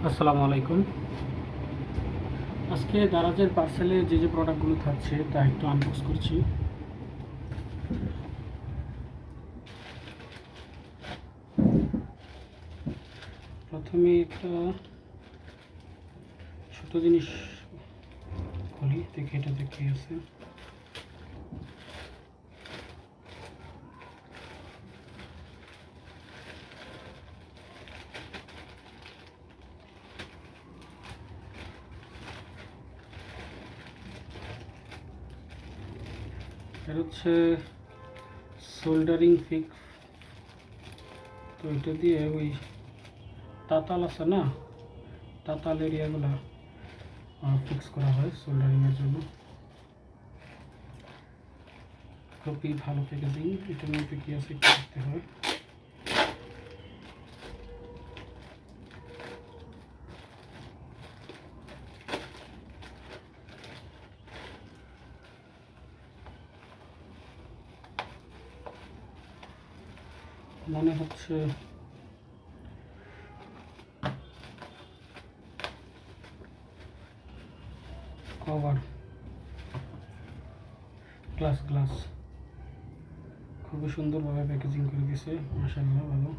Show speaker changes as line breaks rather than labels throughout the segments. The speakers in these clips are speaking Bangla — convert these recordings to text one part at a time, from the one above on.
আসসালামু আলাইকুম। আজকে দারাজের পার্সেলে যে প্রোডাক্টগুলো থাকছে তা একটু আনবক্স করছি। প্রথমে একটা ছোট জিনিস খুলি, দেখি এটাতে কি আছে। এটা হচ্ছে সোল্ডারিং ফিক্স। তো এটা দিয়ে ওই তাতাল আছে না, তাতাল এরিয়াগুলো ফিক্স করা হয় সোল্ডারিংয়ের জন্য। খুবই ভালো প্যাকেজিং। এটার মধ্যে কি আছে একটু দেখতে হয়। মনে হচ্ছে কভার, গ্লাস খুবই সুন্দরভাবে প্যাকেজিং করে দিয়েছে, মাশাআল্লাহ ভালো।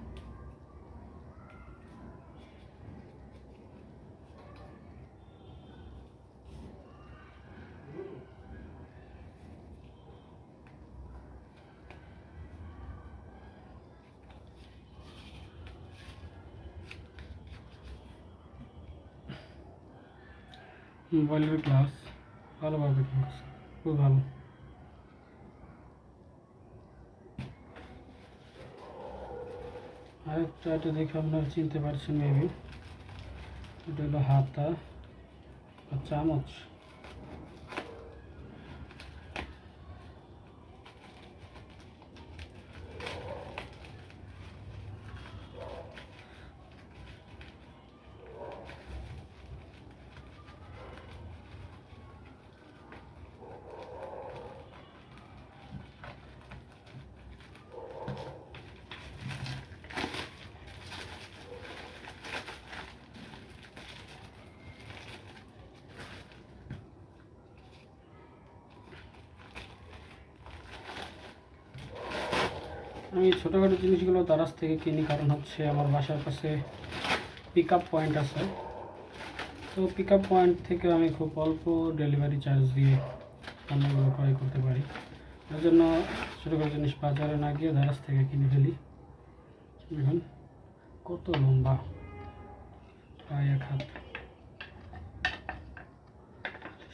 মোবাইলের গ্লাস ভালোভাবে প্যাকিং করছে, খুব ভালো। আরেকটা এটা দেখে আপনারা চিনতে পারছেন মেবি, এটা হলো হাতা আর চামচ। আমি ছোটোখাটো জিনিসগুলো দারাজ থেকে কিনি, কারণ হচ্ছে আমার বাসার কাছে পিক আপ পয়েন্ট আছে। তো পিক আপ পয়েন্ট থেকে আমি খুব অল্প ডেলিভারি চার্জ দিয়ে পণ্যগুলো ক্রয় করতে পারি। তার জন্য ছোটোখাটো জিনিস বাজারে না গিয়ে দারাজ থেকে কিনে ফেলি। দেখুন কত লম্বা, প্রায় 1 হাত।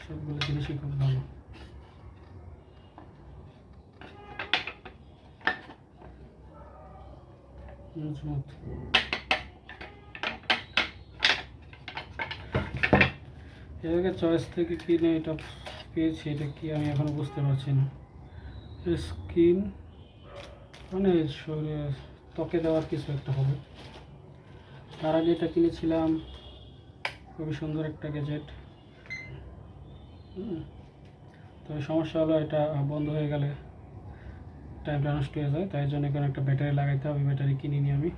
সবগুলো জিনিসই খুব ভালো। মজবুত। এর চয়েস থেকে কিনে এটা পেয়েছি, এটা কি আমি এখনো বুঝতে পারছি না। স্কিন মানে শরীরে ত্বকে দেওয়ার কিছু একটা হবে। তার আগে এটা কিনেছিলাম, খুবই সুন্দর একটা গ্যাজেট। তবে সমস্যা হলো এটা বন্ধ হয়ে গেলে টাইমটা নষ্ট হয়ে যায়, তাই জন্য এখানে একটা ব্যাটারি লাগাইতে হবে। ব্যাটারি কিনিনি আমি।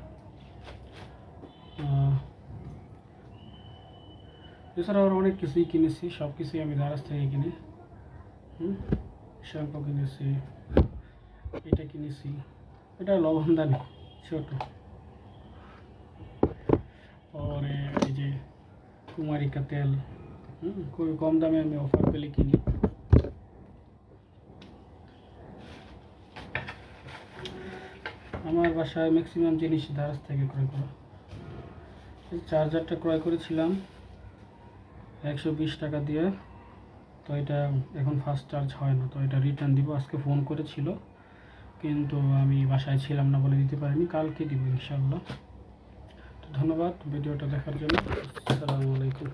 এছাড়া আরও অনেক কিছুই কিনেছি, সব কিছুই আমি দারাজ থেকে কিনি। শ্যাম্পু কিনেছি, এটা কিনেছি, এটা লবণদানি ছোট। পরে এই যে কুমারিকা তেল, খুবই কম দামে আমি অফার পেলে কিনি। আমার বাসায় ম্যাক্সিমাম জিনিস দারাজ থেকে ক্রয় করা। এই চার্জারটা ক্রয় করেছিলাম 120 টাকা দিয়ে। তো এটা এখন ফাস্ট চার্জ হয় না, তো এটা রিটার্ন দিব। আজকে ফোন করেছিল কিন্তু আমি বাসায় ছিলাম না বলে দিতে পারিনি, কালকে দিব ইনশাআল্লাহ। তো ধন্যবাদ ভিডিওটা দেখার জন্য। আসসালামু আলাইকুম।